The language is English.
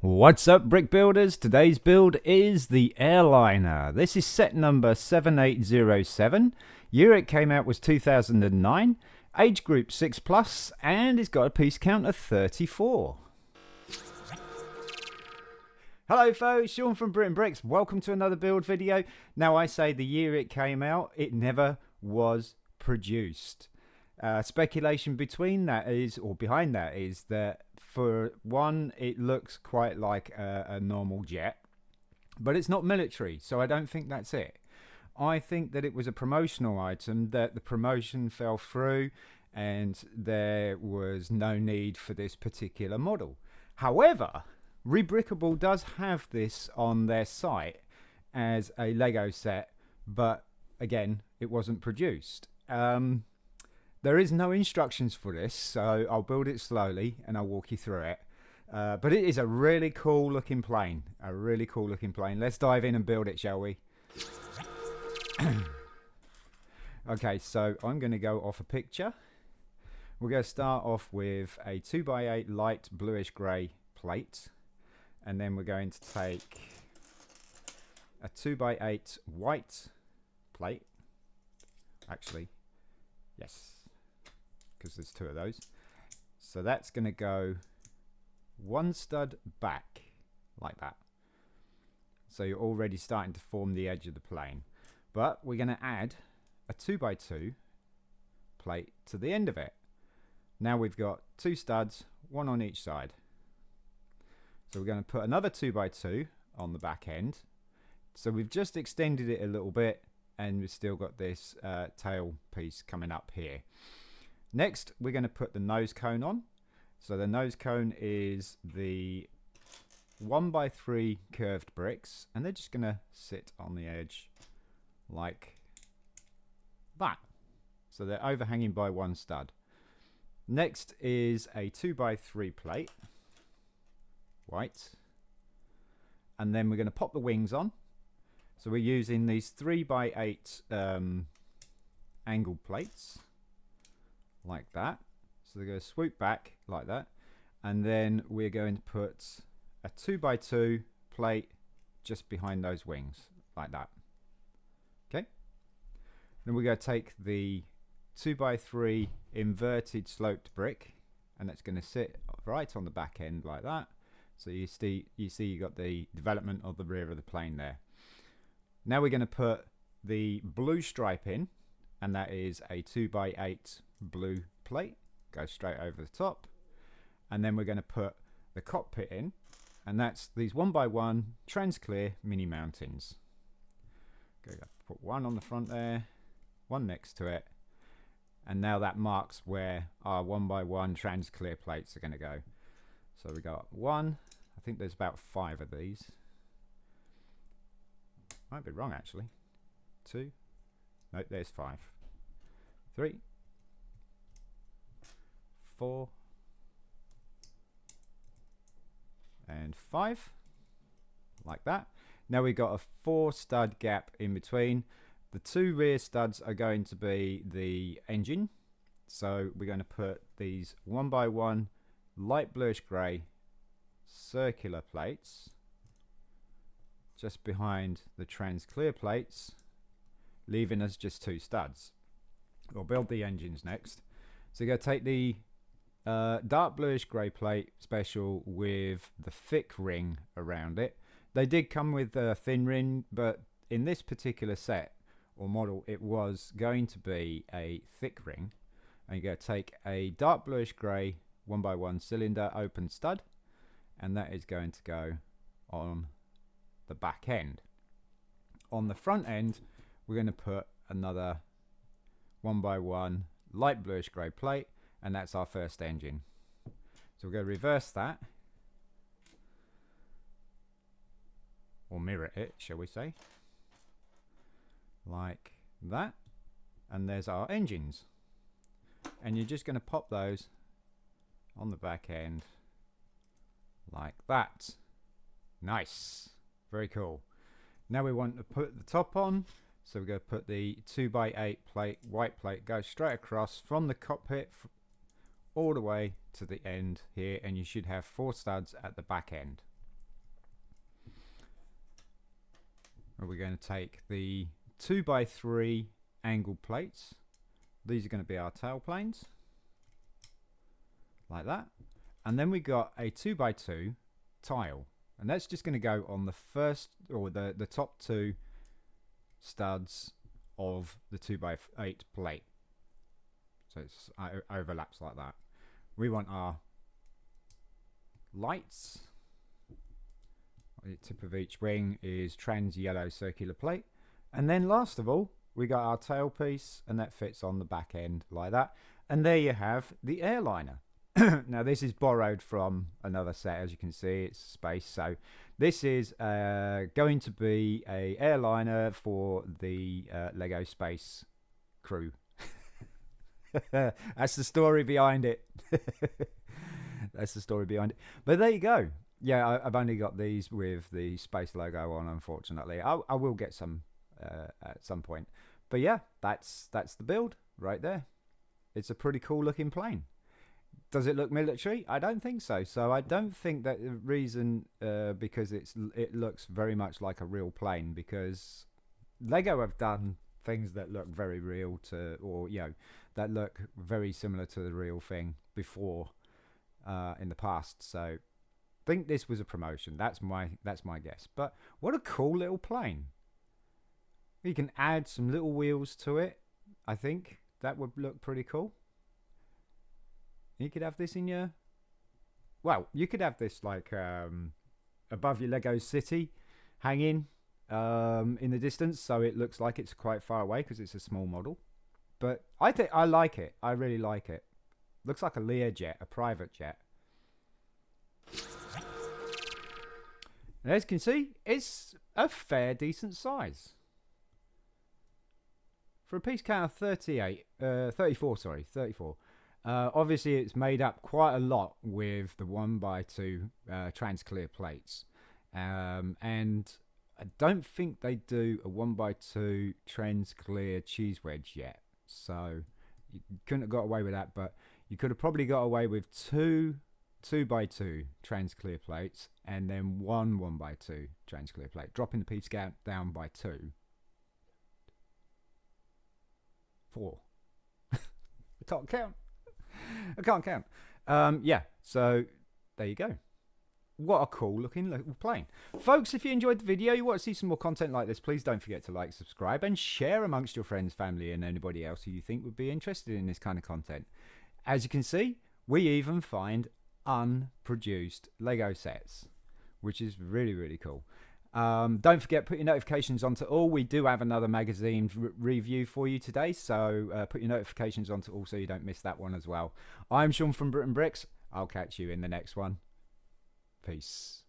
What's up, brick builders? Today's build is the Airliner. This is set number 7807. Year it came out was 2009. Age group 6 plus, and it's got a piece count of 34. Hello folks, Sean from BRIT'N Bricks. Welcome to another build video. Now I say the year it came out, it never was produced. Speculation between that is, or behind that is that for one, it looks quite like a normal jet, but it's not military, so I don't think that's it. I think that it was a promotional item, that the promotion fell through and there was no need for this particular model. However, Rebrickable does have this on their site as a Lego set, but again, it wasn't produced. There is no instructions for this, so I'll build it slowly and I'll walk you through it. But it is a really cool looking plane. Let's dive in and build it, shall we? Okay, so I'm going to go off a picture. We're going to start off with a 2x8 light bluish grey plate. And then we're going to take a 2x8 white plate. Actually, yes, because there's two of those. So that's going to go one stud back like that. So you're already starting to form the edge of the plane. But we're going to add a 2x2 plate to the end of it. Now we've got two studs, one on each side. So we're going to put another 2x2 on the back end. So we've just extended it a little bit and we've still got this tail piece coming up here. Next, we're going to put the nose cone on. So the nose cone is the 1x3 curved bricks, and they're just going to sit on the edge like that. So they're overhanging by one stud. Next is a 2x3 plate, white, and then we're going to pop the wings on. So we're using these 3x8 angled plates like that. So they're going to swoop back like that, and then we're going to put a 2x2 plate just behind those wings like that. Okay, then we're going to take the 2x3 inverted sloped brick, and that's going to sit right on the back end like that. So you see you got the development of the rear of the plane there. Now we're going to put the blue stripe in, and that is a 2x8 blue plate. Goes straight over the top. And then we're going to put the cockpit in, and that's these 1x1 trans-clear mini mountains. Okay, put one on the front there, one next to it, and now that marks where our 1x1 trans-clear plates are going to go. So we got one. I think there's about 5 of these. Might be wrong actually. 2. No, there's 5. 3, 4, and 5. Like that. Now we've got a 4 stud gap in between. The 2 rear studs are going to be the engine. So we're going to put these 1x1 light bluish grey circular plates just behind the trans clear plates, leaving us just 2 studs. We'll build the engines next. So you're going to take the dark bluish grey plate special with the thick ring around it. They did come with a thin ring, but in this particular set or model it was going to be a thick ring. And you're going to take a dark bluish grey 1x1 cylinder open stud, and that is going to go on the back end. On the front end we're going to put another 1x1 light bluish grey plate, and that's our first engine. So we're going to reverse that, or mirror it, shall we say, like that, and there's our engines. And you're just going to pop those on the back end like that. Nice, very cool. Now we want to put the top on, so we're going to put the 2x8 plate, white plate, go straight across from the cockpit all the way to the end here, and you should have 4 studs at the back end. We're going to take the 2x3 angled plates. These are going to be our tail planes, like that. And then we got a 2x2 tile, and that's just going to go on the first, or the top two studs of the 2x8 plate. So it overlaps like that. We want our lights. The tip of each wing is trans yellow circular plate. And then last of all, we got our tailpiece, and that fits on the back end like that. And there you have the Airliner. Now this is borrowed from another set, as you can see, it's space. So this is going to be a Airliner for the Lego Space crew. That's the story behind it. That's the story behind it. But there you go. Yeah, I've only got these with the space logo on, unfortunately. I will get some at some point. But yeah, that's the build right there. It's a pretty cool looking plane. Does it look military? I don't think so. So I don't think that the reason because it looks very much like a real plane, because Lego have done things that look very real to, or that look very similar to the real thing before in the past. So I think this was a promotion. That's my guess. But what a cool little plane. You can add some little wheels to it. I think that would look pretty cool. You could have this in your, well, you could have this like above your Lego city, hanging in the distance, so it looks like it's quite far away because it's a small model. But I think I like it. I really like it. Looks like a Learjet, a private jet. And as you can see, it's a fair decent size. For a piece count of 34. Obviously, it's made up quite a lot with the 1x2 trans clear plates. And I don't think they do a 1x2 trans clear cheese wedge yet. So you couldn't have got away with that, but you could have probably got away with two 2x2 trans clear plates and then one 1x2 trans clear plate, dropping the piece down by 2. 4. I can't count. Yeah, so there you go. What a cool looking little plane. Folks, if you enjoyed the video, you want to see some more content like this, please don't forget to like, subscribe, and share amongst your friends, family, and anybody else who you think would be interested in this kind of content. As you can see, we even find unproduced Lego sets, which is really, really cool. Don't forget, put your notifications onto all. We do have another magazine review for you today, so put your notifications onto all so you don't miss that one as well. I'm Sean from BRIT'N Bricks. I'll catch you in the next one. Peace.